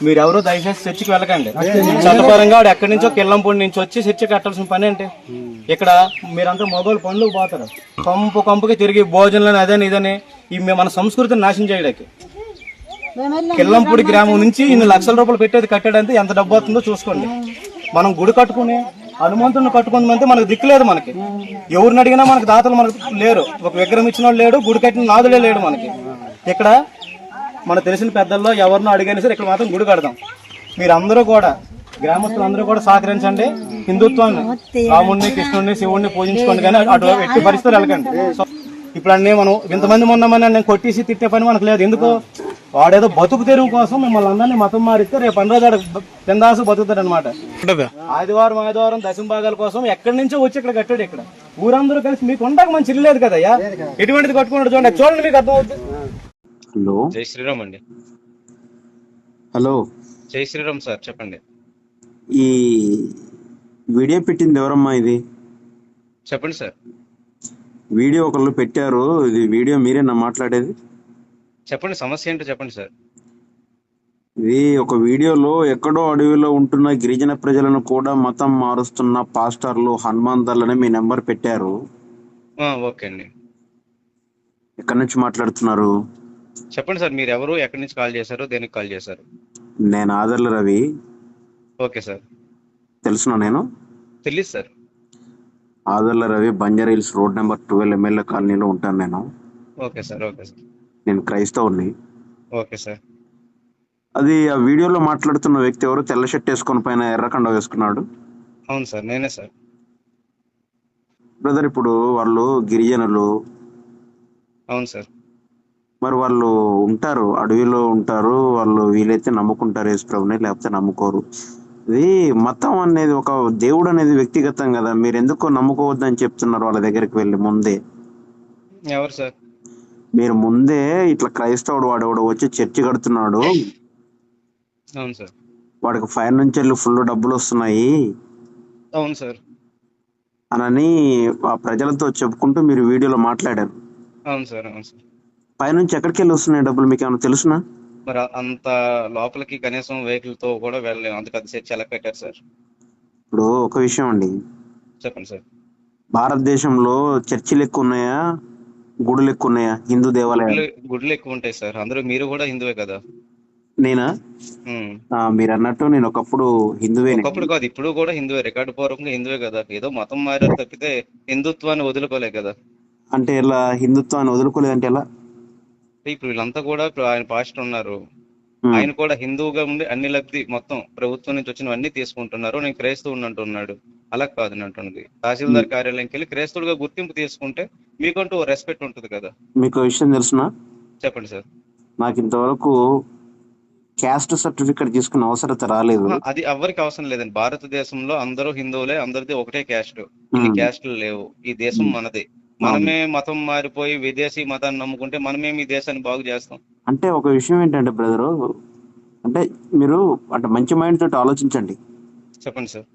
మీరెవరూ దయచేసి చర్చికి వెళ్ళకండి. చట్టపరంగా వాడు ఎక్కడి నుంచో కిల్లంపూడి నుంచి వచ్చి చర్చి కట్టాల్సిన పని ఏంటి? ఇక్కడ మీరంతా మొబైల్ పనులకు పోతారు, కంపుకి తిరిగి భోజనాలని అదని ఇదని మన సంస్కృతిని నాశనం చేయడానికి. కిల్లంపూడి గ్రామం నుంచి ఇన్ని లక్షల రూపాయలు పెట్టేది కట్టాడంటే ఎంత డబ్బు అవుతుందో చూసుకోండి. మనం గుడి కట్టుకుని హనుమంతుడిని కట్టుకుందంటే మనకు దిక్కులేదు. మనకి ఎవరిని అడిగినా మనకు దాతలు మనకు లేరు. ఒక విగ్రహం ఇచ్చిన వాళ్ళు లేడు, గుడి కట్టిన నాదులే లేడు మనకి. ఇక్కడ మనకు తెలిసిన పెద్దల్లో ఎవరినో అడిగినా సరే ఇక్కడ మాత్రం గుడి కడదాం. మీరందరూ కూడా గ్రామస్తులందరూ కూడా సహకరించండి. హిందుత్వాన్ని, రాముడిని, కృష్ణుడిని, శివుడిని పూజించుకోండి, కానీ అటు ఎట్టి పరిస్థితులు వెళ్ళకండి. ఇప్పుడు అన్నీ మనం ఇంతమంది మొన్నమని నేను కొట్టేసి తిట్టే పని మనకు లేదు. ఎందుకు? వాడేదో బతుకు తెరువు కోసం మిమ్మల్ని అందరినీ మతం మారిస్తే రేపు 2 రోజులు కిందాసు బతుకుతాడు అనమాట. ఆదివారం దశమ భాగాల కోసం ఎక్కడి నుంచో వచ్చి ఇక్కడ కట్టాడు. ఇక్కడ ఊరందరూ కలిసి మీకు ఉండక మంచి ఇల్లు లేదు కదయ్యా, ఎటువంటిది కట్టుకున్నాడు చూడండి మీకు అర్థమవుతుంది. హలో, జై శ్రీరామ్ అండి. హలో, జై శ్రీరామ్ సార్, చెప్పండి. ఈ వీడియో పెట్టింది ఎవరమ్మా? ఇది చెప్పండి సార్. వీడియో ఒకళ్ళు పెట్టారు, ఇది వీడియో మీరేనా మాట్లాడేది? చెప్పండి, సమస్య ఏంటో చెప్పండి సార్. ఇది ఒక వీడియోలో ఎక్కడో అడవిలో ఉంటున్న గిరిజన ప్రజలను కూడా మతం మారుస్తున్న పాస్టర్లు హనుమంతులని మీ నెంబర్ పెట్టారు. ఓకే అండి. ఎక్కడి నుంచి మాట్లాడుతున్నారు? చెప్పండి సార్, మీరు ఎవరు, ఎక్కడి నుంచి కాల్ చేశారు, దేనికి కాల్ చేశారు? నేను ఆదర్ల రవి. Okay sir. తెలుసునా? నేను తెలియదు sir. Adarla Ravi, Banjara Hills road number 12 MLA కాలనీలో ఉంటాను నేను. Okay sir. Okay sir. నేను క్రైస్తవుని. Okay sir. అది ఆ వీడియోలో మాట్లాడుతున్న వ్యక్తి ఎవరు? తెల్ల షర్ట్ వేసుకొని పైన ఎర్రకండ వేసుకున్నాడు. అవును సార్, నేనే సార్. బ్రదర్, ఇప్పుడు వాళ్ళు గిరిజనులు. అవును సార్. మరి వాళ్ళు ఉంటారు, అడవిలో ఉంటారు, వాళ్ళు వీలైతే నమ్ముకుంటారు యేసుప్రభుని, లేకపోతే నమ్ముకోరు. ఇది మతం అనేది, ఒక దేవుడు అనేది వ్యక్తిగతం కదా. మీరు ఎందుకో నమ్ముకోవద్దని చెప్తున్నారు వాళ్ళ దగ్గరికి వెళ్ళి ముందే. ఎవరు సార్? మీరు ముందే ఇట్లా క్రైస్తవుడు వాడెవడు వచ్చి చర్చి కడుతున్నాడు, అవును సార్, వాడికి ఫైర్ నుంచి వెళ్ళి ఫుల్ డబ్బులు వస్తున్నాయి అవును సార్, అని ఆ ప్రజలతో చెప్పుకుంటూ మీరు వీడియోలో మాట్లాడారు. అవును సార్, అవును సార్. పైనుంచి ఎక్కడికి వెళ్ళి వస్తున్నాయి డబ్బులు మీకు ఏమైనా తెలుసునా? మరి అంత లోపలికి కనీసం వెహికల్ తో కూడా వెళ్ళలేము, అంత పెద్ద చర్చ ఎలా కట్టారు సార్? ఇప్పుడు ఒక విషయం అండి, చెప్పండి సార్. భారతదేశంలో చర్చిలు ఎక్కువ ఉన్నాయా, గుడులు ఎక్కువ ఉన్నాయా? హిందూ దేవాలయాలు గుడులు ఎక్కువ ఉంటాయి సార్. అందరూ మీరు కూడా హిందువే కదా? నేనా? మీరు అన్నట్టు నేను ఒకప్పుడు హిందువే. ఒకప్పుడు కాదు, ఇప్పుడు కూడా హిందువే, రికార్డు పూర్వకంగా హిందువే కదా. ఏదో మతం మారారు తప్పితే హిందుత్వాన్ని వదులుకోలే కదా. అంటే ఇలా హిందుత్వాన్ని వదులుకోలేదంటే ఎలా? ఇప్పుడు వీళ్ళంతా కూడా, ఇప్పుడు ఆయన పాస్టర్ ఉన్నారు, ఆయన కూడా హిందువుగా ఉండి అన్ని లబ్ధి మొత్తం ప్రభుత్వం నుంచి వచ్చినవన్నీ తీసుకుంటున్నారు. నేను క్రైస్తవుని అంటున్నాడు. అలా కాదు నేను అంటున్నది. తహసీల్దార్ కార్యాలయంకి వెళ్ళి క్రైస్తవుడిగా గుర్తింపు తీసుకుంటే మీకంటూ రెస్పెక్ట్ ఉంటుంది కదా. మీకు విషయం తెలుసునా? చెప్పండి సార్. నాకు ఇంతవరకు క్యాస్ట్ సర్టిఫికేట్ తీసుకునే అవసరత రాలేదు. అది ఎవరికి అవసరం లేదండి. భారతదేశంలో అందరూ హిందువులే, అందరిది ఒకటే క్యాస్ట్. ఇన్ని క్యాస్టులు లేవు. ఈ దేశం మనది. మనమే మతం మారిపోయి విదేశీ మతాన్ని నమ్ముకుంటే మనమేమి ఈ దేశాన్ని బాగు చేస్తాం? అంటే ఒక విషయం ఏంటంటే బ్రదరు, అంటే మీరు అంటే మంచి మైండ్ తోటి ఆలోచించండి. చెప్పండి సార్.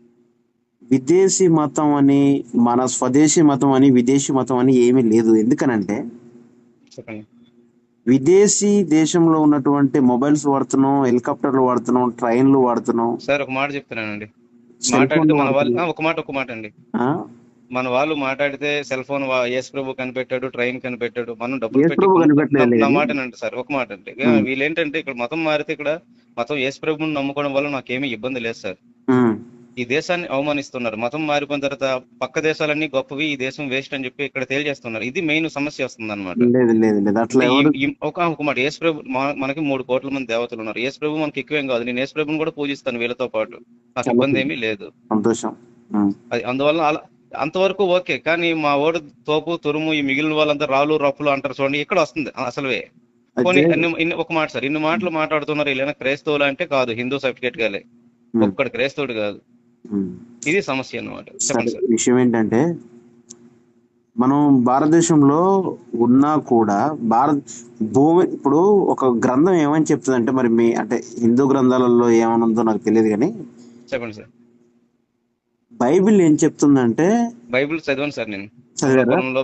విదేశీ మతం అని, మన స్వదేశీ మతం అని, విదేశీ మతం అని ఏమీ లేదు. ఎందుకనంటే చెప్పండి. విదేశీ దేశంలో ఉన్నటువంటి మొబైల్స్ వాడుతున్నాం, హెలికాప్టర్లు వాడుతున్నాం, ట్రైన్లు వాడుతున్నాం. సార్ ఒక మాట చెప్తున్నానండి, మాట్లాడితే మన వాళ్ళు ఒక మాట అండి, మన వాళ్ళు మాట్లాడితే సెల్ ఫోన్ యేసు ప్రభు కనిపెట్టాడు, ట్రైన్ కనిపెట్టాడు, మనం డబ్బులు పెట్టి నా మాట అండి సార్, ఒక మాట అండి. వీళ్ళేంటంటే ఇక్కడ మతం మారితే, ఇక్కడ మతం యేసు ప్రభుని నమ్ముకోవడం వల్ల నాకేమీ ఇబ్బంది లేదు సార్. ఈ దేశాన్ని అవమానిస్తున్నారు. మతం మారిపోయిన తర్వాత పక్క దేశాలన్నీ గొప్పవి, ఈ దేశం వేస్ట్ అని చెప్పి ఇక్కడ తేల్చేస్తున్నారు. ఇది మెయిన్ సమస్య వస్తుంది అనమాట. ఒక మాట, యేసు ప్రభు మనకి 3 కోట్ల మంది దేవతలు ఉన్నారు. యేసు ప్రభు మనకి ఎక్కువేం కాదు. నేను యేసు ప్రభుని కూడా పూజిస్తాను వీళ్ళతో పాటు, నాకు ఇబ్బంది ఏమీ లేదు. సంతోషం. అది అందువల్ల అంతవరకు ఓకే. కానీ మా ఓడు తోపు తురుము, ఈ మిగిలిన వాళ్ళంతా రాళ్ళు రప్పులు అంటారు చూడండి, ఇక్కడ వస్తుంది అసలువే. ఒక మాట సార్, ఇన్ని మాటలు మాట్లాడుతున్నారు వీళ్ళైనా క్రైస్తవులు అంటే కాదు, హిందూ సర్టిఫికేట్ గాలే, ఒక్కడు క్రైస్తవుడు కాదు. ఇది సమస్య అన్నమాట. విషయం ఏంటంటే, మనం భారతదేశంలో ఉన్నా కూడా భూమి, ఇప్పుడు ఒక గ్రంథం ఏమని చెప్తుందంటే, మరి మీ అంటే హిందూ గ్రంథాలలో ఏమని ఉందో నాకు తెలియదు కానీ చెప్పండి సార్. బైబిల్ ఏం చెప్తుందంటే, బైబిల్ చదివాను సార్, నేను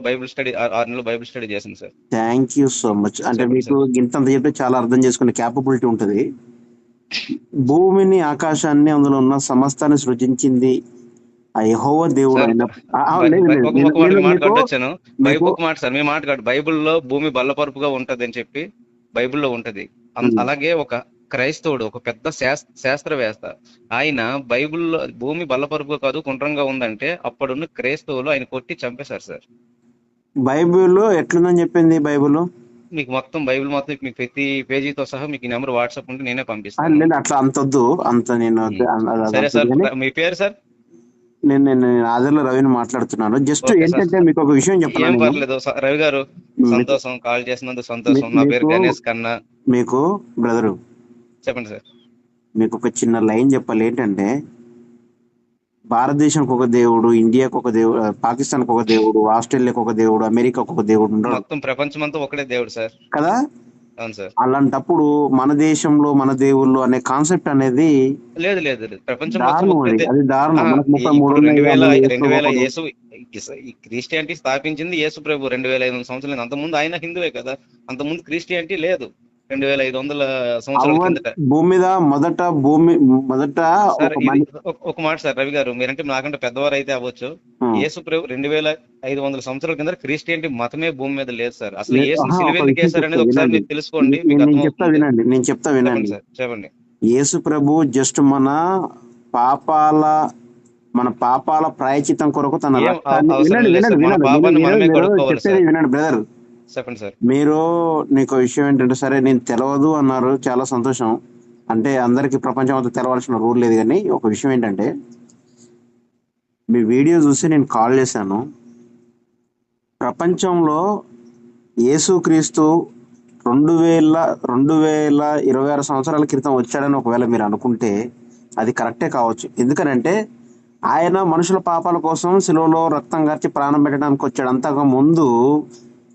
బైబిల్ స్టడీ 6 నెలలు బైబిల్ స్టడీ చేశాను sir. Thank you so much. అంటే మీకు ఇంత చెప్తే చాలా అర్థం చేసుకునే క్యాపబిలిటీ ఉంటుంది. భూమిని ఆకాశాన్ని అందులో ఉన్న సమస్తాన్ని సృజించింది ఆ యెహోవా దేవుడు సార్ అయిన లేదు లేదు ఒక మాట మీ మాట మీకు కట్టొచ్చాను. మీకు ఒక మాట సార్, మీ మాట కాదు, బైబిల్లో భూమి బల్లపరుపుగా ఉంటది అని చెప్పి బైబిల్లో ఉంటది. అలాగే ఒక క్రైస్తవుడు, ఒక పెద్ద శాస్త్రవేత్త, ఆయన బైబిల్లో భూమి బల్లపరుపుగా కాదు గుండ్రంగా ఉందంటే అప్పుడున్న క్రైస్తవులు ఆయన కొట్టి చంపేశారు సార్. బైబిల్లో ఎట్లుందని చెప్పింది బైబిల్? మీకు మొత్తం బైబిల్ మొత్తం మీకు ప్రతి పేజీతో సహా మీకు ఈ నెంబర్ వాట్సాప్ ఉంటే నేనే పంపిస్తాను. లేదు అట్లా అంతొద్దు, అంత నేను సరే సార్, మీ పేరు సార్? నేను ఆదర్ల రవిని మాట్లాడుతున్నాను. Just okay sir. ఏంటంటే మీకు ఒక విషయం ఏం చెప్పాను. పర్లేదు రవి గారు, సంతోషం, కాల్ చేసినందుకు సంతోషం. నా పేరు గణేష్ కన్నా. మీకు బ్రదరు చెప్పండి సార్. మీకు ఒక చిన్న లైన్ చెప్పాలి. ఏంటంటే భారతదేశానికి ఒక దేవుడు, ఇండియాకు ఒక దేవుడు, పాకిస్తాన్కి ఒక దేవుడు, ఆస్ట్రేలియాకు ఒక దేవుడు, అమెరికాకు ఒక దేవుడు ఉండడు మొత్తం ప్రపంచం అంతా ఒకటే దేవుడు సార్. కదా? అవును సార్. అలాంటప్పుడు మన దేశంలో మన దేవుళ్ళు అనే కాన్సెప్ట్ అనేది లేదు లేదు లేదు, ప్రపంచం దారుణం. అది దారుణం. మనకు 2000 యేసు ఈ క్రిస్టియానిటీ స్థాపించింది యేసు ప్రభు 2500 సంవత్సరాలు. అంతకుముందు ఆయన హిందువే కదా, అంతకుముందు క్రిస్టియానిటీ లేదు 2500 సంవత్సరాల కిందట. భూమి మీద మొదట ఒక మాట సార్ రవి గారు, మీరంటే నాకంటే పెద్దవారు అయితే అవ్వచ్చు. యేసు ప్రభు 2500 సంవత్సరాల కింద క్రిస్టియానిటీ మతమే భూమి మీద లేదు సార్. అసలు యేసు సిలువ ఎందుకు వేశారు అనేది ఒకసారి మీరు తెలుసుకోండి. నేను చెప్తా వినండి సార్, చెప్పండి. యేసు ప్రభు జస్ట్ మన పాపాల ప్రాయచితం కొరకు తన వినండి బ్రదర్, చెప్పండి సార్. మీరు నీకు విషయం ఏంటంటే, సరే నేను తెలవదు అన్నారు, చాలా సంతోషం. అంటే అందరికి ప్రపంచం అంతా తెలవాల్సిన రూల్ లేదు. కానీ ఒక విషయం ఏంటంటే, మీ వీడియో చూసి నేను కాల్ చేశాను. ప్రపంచంలో యేసుక్రీస్తు 2026 సంవత్సరాల క్రితం వచ్చాడని ఒకవేళ మీరు అనుకుంటే అది కరెక్టే కావచ్చు. ఎందుకనంటే ఆయన మనుషుల పాపాల కోసం శిలువలో రక్తం కార్చి ప్రాణం పెట్టడానికి వచ్చాడు. అంతకు ముందు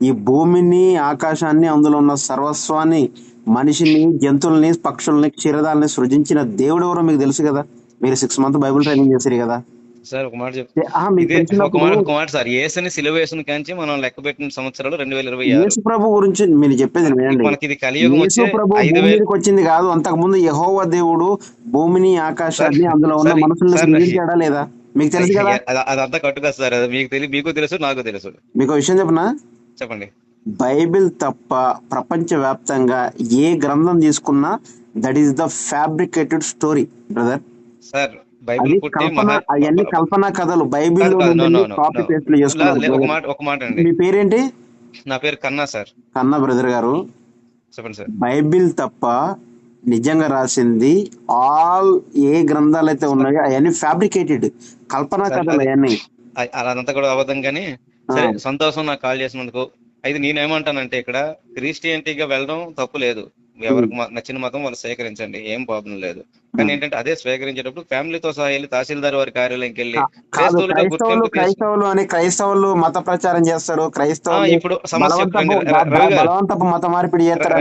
ఈ భూమిని, ఆకాశాన్ని, అందులో ఉన్న సర్వస్వాన్ని, మనిషిని, జంతువుల్ని, పక్షుల్ని, క్షీరదాలని సృజించిన దేవుడు ఎవరో మీకు తెలుసు కదా. మీరు 6 months బైబిల్ ట్రైనింగ్ చేశారు కదా సార్. ఒక మాట సార్, యేసుని సిలువ వేసిన కాంచి మనం లెక్క పెట్టిన సంవత్సరాలు 2026. యేసు ప్రభు గురించి మీరు చెప్పేది వినండి. మనకి ఇది కలియుగం యేసు ప్రభు భూమికి వచ్చింది కాదు. అంతకు ముందు యెహోవా దేవుడు భూమిని, ఆకాశాన్ని, అందులో ఉన్న మనుషుల్ని సృజించాడా లేదా మీకు తెలుసు కదా. అదంతా కట్టుగా సార్, మీకు తెలుసు, నాకు తెలుసు. మీకు విషయం చెప్పనా? చెప్పండి. బైబిల్ తప్ప ప్రపంచ వ్యాప్తంగా ఏ గ్రంథం తీసుకున్నా that is the fabricated story brother. Sir అవన్నీ కల్పనా కథలు. బైబిల్ కాపీ పేస్ట్ చేసుకున్నారు. ఒక మాట అండి, మీ పేరేంటి? నా పేరు కన్నా సార్. కన్నా బ్రదర్ గారు, చెప్పండి సార్. బైబిల్ తప్ప నిజంగా రాసింది ఏ గ్రంథాలు అయితే ఉన్నాయో అవన్నీ ఫ్యాబ్రికేటెడ్ కల్పనా కథలు. అవన్నీ అదంతా కూడా అబద్ధం. కానీ సరే, సంతోషం నాకు కాల్ చేసినందుకు. అయితే నేనేమంటానంటే, ఇక్కడ క్రిస్టియానిటీగా వెళ్ళడం తప్పు లేదు. ఎవరికి నచ్చిన మతం వాళ్ళు స్వీకరించండి, ఏం ప్రాబ్లం లేదు. కానీ ఏంటంటే అదే స్వీకరించేటప్పుడు ఫ్యామిలీతో సహా వెళ్ళి తహసీల్దార్ వారి కార్యాలయంకి వెళ్ళి క్రైస్తవులు మత ప్రచారం చేస్తారు. క్రైస్తవులు ఇప్పుడు సమస్య బలవంతపు మత మార్పిడి చేస్తారు.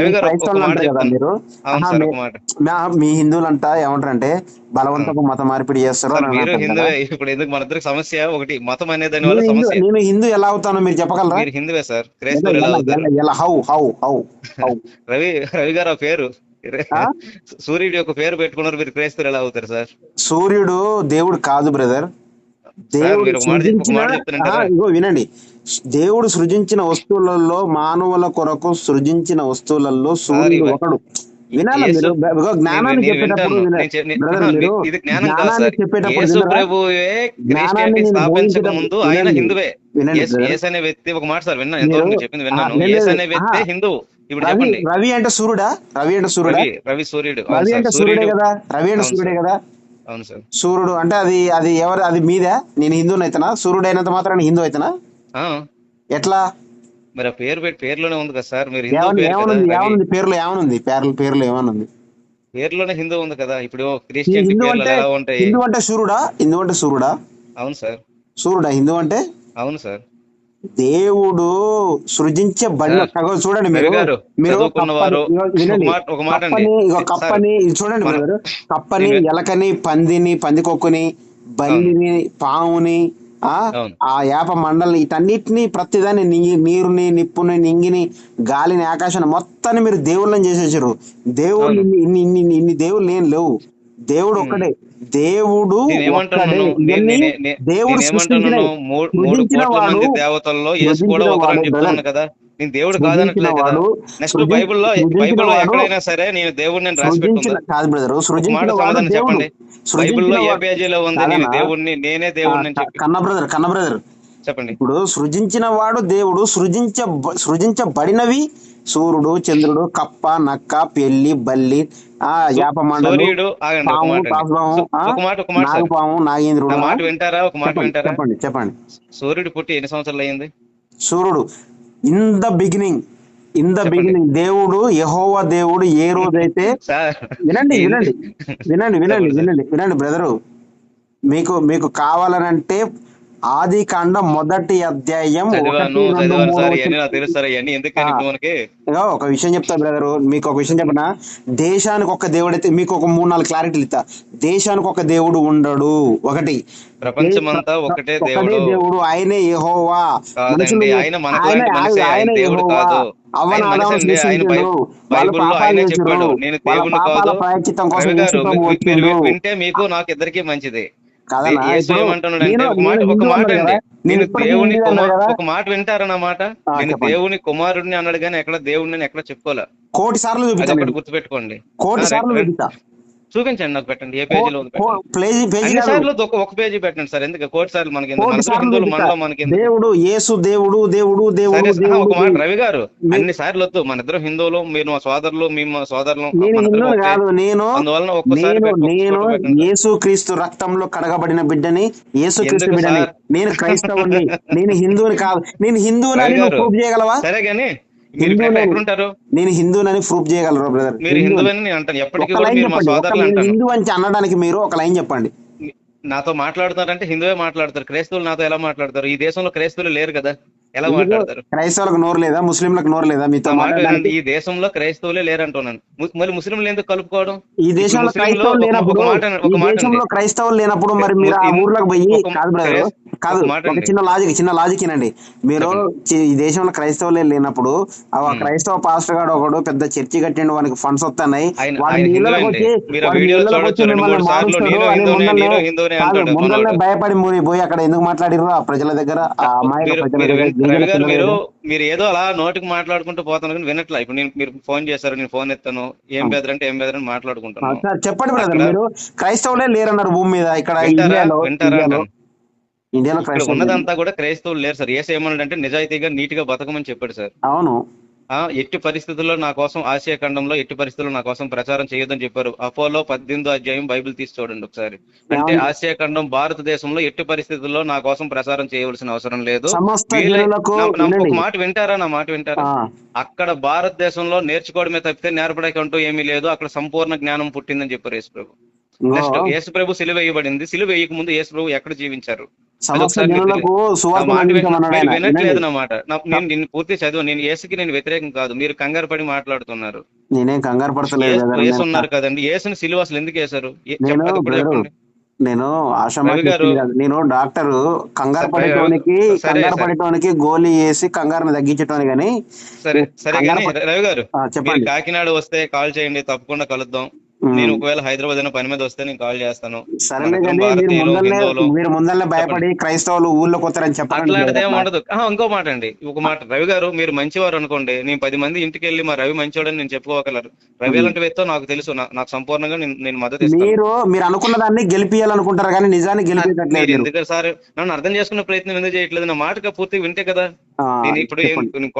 మీ హిందువులంతా ఏమంటారంటే బలవంతపు మత మార్పిడి చేస్తారు. ఇప్పుడు ఎందుకు మన ఇద్దరికి సమస్య ఒకటి, మతం అనే దాని వల్ల సమస్య. నేను హిందూ ఎలా అవుతానో మీరు చెప్పగలరా? మీరు హిందువే సార్, క్రైస్తవులు ఎలా అవుతారు? రవి గారు ఆ పేరు, సూర్యుడు యొక్క పేరు పెట్టుకున్నారు, మీరు క్రైస్తవులు ఎలా అవుతారు సార్? సూర్యుడు దేవుడు కాదు బ్రదర్. వినండి, దేవుడు సృజించిన వస్తువులలో, మానవుల కొరకు సృజించిన వస్తువులలో సూర్యుడు ఒకడు. వినాలి మీరు జ్ఞానాన్ని చెప్పేటప్పుడు. ముందు ఆయన హిందువే. యేసు అనే వ్యక్తి, ఒక మాట సార్ విన్నా, ఎంతవరకు చెప్పింది విన్నాను. యేసు అనే వ్యక్తి హిందూ. ఇప్పుడు చెప్పండి, రవి అంటే సూర్యుడా? రవి అంటే సూర్యుడు కదా. రవి అంటే సూర్యుడే కదా. అవును సార్. సూర్యుడు అంటే అది ఎవరు? అది మీదే. నేను హిందూని అయితేనా? సూర్యుడు అయినంత మాత్రం హిందూ అయితేనా? ఎట్లా మరి? పేరులోనే ఉంది కదా సార్. మీరు పేర్లు ఏమనుంది? పేర్లు ఏమనుంది? పేరులోనే హిందూ ఉంది కదా. ఇప్పుడు క్రిస్టియన్ ఎలా ఉంటాయి? హిందూ అంటే సూర్యుడా? అవును సార్. సూర్యుడా హిందూ అంటే? అవును సార్. దేవుడు సృజించే చూడండి మీరు కప్పని చూడండి బ్రదర్. కప్పని, ఎలకని, పందిని, పందికొక్కుని, బల్లిని, పావుని, ఆ యాప మండలిని, వీటన్నిటిని, ప్రతిదాన్ని, నీరుని, నిప్పుని, నింగిని, గాలిని, ఆకాశాన్ని మొత్తాన్ని మీరు దేవుళ్ళని చేసేసారు. దేవుళ్ళు ఇన్ని దేవుళ్ళు ఏం లేవు. దేవుడు ఒక్కడే, దేవుడు ఒక్కడే. నేనేమంటున్నాను ఇవన్నీ దేవుడు సృష్టించిన మూడు సృజించిన కోట్ల వాడు, మంది దేవతల్లో యేసు కూడా సృజించిన వాడు ఒకరని చెప్తున్నాను కదా. నేను దేవుడు కాదనట్లేదు కదా. నెక్స్ట్ బైబిల్లో ఎక్కడైనా సరే నేను దేవుడిని నేను రాసి పెట్టుకుందా? కాదు బ్రదర్, మాట సృజించిన వాడు సమాధానం దేవుడు. చెప్పండి. బైబిల్లో ఏ పేజీలో ఉంది నేను దేవుడిని, నేనే దేవుడిని అని చెప్పి? కన్న బ్రదర్ చెప్పండి. ఇప్పుడు సృజించిన వాడు దేవుడు, సృజించబడినవి సూర్యుడు, చంద్రుడు, కప్ప, నక్క, పెళ్లి, బల్లి, యాపమండలు, నాగపాము, నాగేంద్రుడు. మాట వింటారా? ఒక మాట వింటారా? చెప్పండి. సూర్యుడు పుట్టి ఎన్ని సంవత్సరాలు అయింది? సూర్యుడు ఇన్ ద బిగినింగ్ దేవుడు యెహోవా దేవుడు ఏ రోజైతే వినండి బ్రదరు, మీకు కావాలనంటే ఆది కాండం 1వ అధ్యాయం 1-2-3 ఒక విషయం చెప్తా బ్రదరు, మీకు ఒక విషయం చెప్పనా? దేశానికి ఒక దేవుడు అయితే, మీకు ఒక 3-4 క్లారిటీలు ఇస్తా. దేశానికి ఒక దేవుడు ఉండడు. ఒకటి, ప్రపంచమంతా ఒకటే దేవుడు, ఆయనే యెహోవా. ఆయన యెహోవా. వింటే మీకు నాకు ఇద్దరికి మంచిది. ఒక మాట వింటారన్నమాట. నేను దేవుని కుమారుడిని అన్నాడు కానీ ఎక్కడ దేవుడిని ఎక్కడ చెప్పుకోలే. కోటి సార్లు గుర్తుపెట్టుకోండి. చూపించండి, నాకు పెట్టండి. ఏ పేజీలో సార్లు ఒక పేజీ పెట్టండి సార్. ఎందుకు కోటి సార్లు? మనకి హిందువులు మనలో మనకి దేవుడు యేసు దేవుడు దేవుడు దేవుడు. ఒక మాట రవి గారు, అన్ని సార్లు వద్దు. మన ఇద్దరు హిందువులు, మీరు మా సోదరులు, మేము మా సోదరులు. అందువలన నేను యేసు క్రీస్తు రక్తంలో కడగబడిన బిడ్డని, యేసు క్రీస్తు బిడ్డని. నేను క్రైస్తవుని, నేను హిందువుని కాదు. నేను హిందువుని ప్రూఫ్ చేయగలవా? సరే గానీ నేను హిందూనని ప్రూఫ్ చేయగలరు బ్రదర్? మీరు హిందువుని అంటారు ఎప్పటికీ. హిందూ అని అనడానికి మీరు ఒక లైన్ చెప్పండి. నాతో మాట్లాడుతున్నారంటే హిందువే మాట్లాడతారు. క్రైస్తవులు నాతో ఎలా మాట్లాడతారు? ఈ దేశంలో క్రైస్తవులు లేరు కదా, ఎలా మాట్లాడతారు? క్రైస్తవులకు నోరు లేదా? ముస్లింలకు నోరు లేదా? మీతో ఈ దేశంలో క్రైస్తవులే లేరు అంటున్నాను. మరి ముస్లింలు ఎందుకు కలుపుకోవడం? ఈ దేశంలో క్రైస్తవులు లేనప్పుడు, క్రైస్తవులు లేనప్పుడు మరి మీరు ఆ ఊర్లోకి పోయి కాదు ఒక చిన్న లాజిక్ ఏనండి. మీరు ఈ దేశంలో క్రైస్తవులే లేనప్పుడు ఆ క్రైస్తవ పాస్టర్ గాడు ఒకడు పెద్ద చర్చి కట్టిండు, వానికి ఫండ్స్ వస్తున్నాయి, ముందరనే భయపడి పోయి అక్కడ ఎందుకు మాట్లాడిర్రు ఆ ప్రజల దగ్గర, ఆ అమాయక ప్రజల దగ్గర? మీరు ఏదో అలా నోటికి మాట్లాడుకుంటూ పోతాను కానీ వినట్లా. ఇప్పుడు మీరు ఫోన్ చేశారు, నేను ఫోన్ ఎత్తాను, ఏం బెదరంటే ఏం బెదరని మాట్లాడుకుంటాను. చెప్పండి బ్రదర్, మీరు క్రైస్తవులే లేరన్నారు భూమి మీద. ఇక్కడ ఇండియాలో ఉన్నదంతా కూడా క్రైస్తవులు లేరు సార్. యేసు ఏమన్నాడంటే నిజాయితీగా నీట్ గా బతకమని చెప్పాడు సార్. అవును. ఎట్టి పరిస్థితుల్లో నా కోసం, ఆసియా ఖండంలో ఎట్టి పరిస్థితుల్లో నా కోసం ప్రచారం చేయొద్దని చెప్పారు. అపోలో 18వ అధ్యాయం బైబిల్ తీసి చూడండి ఒకసారి. అంటే ఆసియా ఖండం భారతదేశంలో ఎట్టి పరిస్థితుల్లో నా కోసం ప్రచారం చేయవలసిన అవసరం లేదు. ఒక మాట వింటారా? నా మాట వింటారా? అక్కడ భారతదేశంలో నేర్చుకోవడమే తప్పితే నేర్పడకంటూ ఏమీ లేదు. అక్కడ సంపూర్ణ జ్ఞానం పుట్టిందని చెప్పారు యేసు ప్రభు. నెక్స్ట్ యేసు ప్రభు సిలువ వేయబడింది. సిలువ వేయక ముందు యేసు ప్రభు ఎక్కడ జీవించారు? వినట్లేదు అన్నమాట. నేను నిన్ను పూర్తి చదువు. నేను యేసుకి నేను వ్యతిరేకం కాదు. మీరు కంగారు పడి మాట్లాడుతున్నారు. నేనేం కంగారు పడతలేదు. యేసు ఉన్నారు కదండి. యేసుని సిలువ అసలు ఎందుకు వేశారు? నేను నేను డాక్టర్. కంగారు పడేటోనికి గోళీ వేసి కంగారుని తగ్గించటోని. కానీ సరే కానీ రవి గారు, చెప్పండి. కాకినాడ వస్తే కాల్ చేయండి, తప్పకుండా కలుద్దాం. నేను ఒకవేళ హైదరాబాద్ అయినా పని మీద వస్తే నేను కాల్ చేస్తాను. మీరు ముందరనే భయపడి క్రైస్తవులు ఊళ్ళోకి వస్తారని చెప్పండి. అట్లాంటిది ఏమి ఉండదు. ఇంకో మాట అండి, ఒక మాట. రవి గారు మీరు మంచివారు అనుకోండి, నేను 10 మంది ఇంటికి వెళ్ళి మా రవి మంచివాడని నేను చెప్పుకోగలరు. రవి ఎలాంటి వ్యక్తో నాకు తెలుసు. నాకు సంపూర్ణంగా నేను మద్దతు ఇస్తాను. మీరు అనుకున్న దాన్ని గెలిపియాలనుకుంటారు కానీ నిజాన్ని గెలిపేటట్లేదు. ఎందుకు సార్ నన్ను అర్థం చేసుకునే ప్రయత్నం ఎందుకు చేయట్లేదు? నా మాటగా పూర్తిగా వింటే కదా. నేను ఇప్పుడు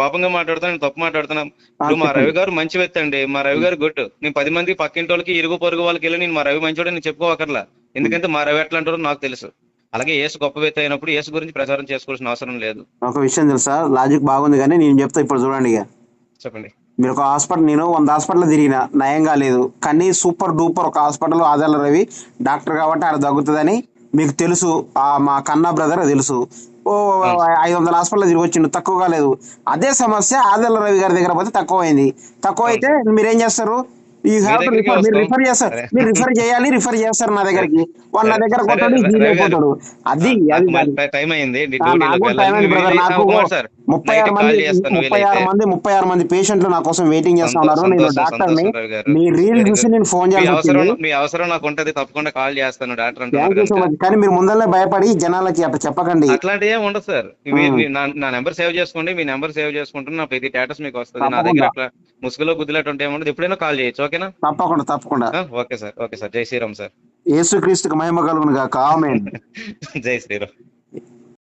కోపంగా మాట్లాడుతాను, నేను తప్పు మాట్లాడుతున్నాను. ఇప్పుడు మా రవి గారు మంచి వ్యక్తి అండి, మా రవి గారు గుడ్. నేను 10 మంది పక్కింటి వాళ్ళకి, ఇరుగు పొరుగు వాళ్ళకి వెళ్ళి నేను మా రవి మంచివాడు నేను చెప్పుకోవక్కర్లా. ఎందుకంటే మా రవి ఎట్లా అంటారో నాకు తెలుసు. అలాగే యేసు గొప్ప వ్యక్తి అయినప్పుడు యేసు గురించి ప్రచారం చేసుకోవాల్సిన అవసరం లేదు. ఒక విషయం తెలుసా, లాజిక్ బాగుంది కానీ నేను చెప్తా. ఇప్పుడు చూడండి, చెప్పండి. మీరు ఒక హాస్పిటల్, నేను 100 హాస్పిటల్ తిరిగిన, నయంగా లేదు. కానీ సూపర్ డూపర్ ఒక హాస్పిటల్ ఆదాల రవి డాక్టర్ కాబట్టి ఆడ తగ్గుతుందని మీకు తెలుసు. మా కన్నా బ్రదర్ తెలుసు. 500 హాస్పిటల్ తిరిగి వచ్చిండు, తక్కువగా లేదు. అదే సమస్య ఆదాల రవి గారి దగ్గర పోతే తక్కువ అయింది. తక్కువ అయితే మీరేం చేస్తారు? రిఫర్ చేస్తారు నా దగ్గరికి. వాళ్ళ నా దగ్గర కొట్టాడు, అది టైం అయింది. నైట్ కాల్ చేస్తాను వీలైతే. 36 మంది పేషెంట్లు నా కోసం వెయిటింగ్ చేస్తా ఉన్నారు. నేను సంతోషం డాక్టర్ని. రావు గారు. మీ రీల్ Very చూసి good. నేను ఫోన్ చేయాల్సి వచ్చింది. మీ అవసరం నాకు ఉంటది, తప్పకుండా కాల్ చేస్తాను. డాక్టర్ థ్యాంక్ యూ అంటున్నారు సో కనుక. మచ్. కానీ మీరు ముందరనే భయపడి జనాలకి అట్లా చెప్పకండి. అట్లాంటి ఏం ఉండదు సార్. నా నెంబర్ సేవ్ చేసుకోండి. మీ నెంబర్ సేవ్ చేసుకుంటే నా ప్రతి స్టేటస్ మీకు వస్తుంది. నా దగ్గర తప్పకుండా. అట్లా ముసుగులో గుద్దులాట ఉంటే ఏముండదు. ఎప్పుడైనా కాల్ చేయొచ్చు. ఓకేనా? తప్పకుండా. Okay sir. జై శ్రీరామ్ సార్. యేసుక్రీస్తుకి మహిమ కలుగును గాక. ఆమేన్. జై శ్రీరామ్.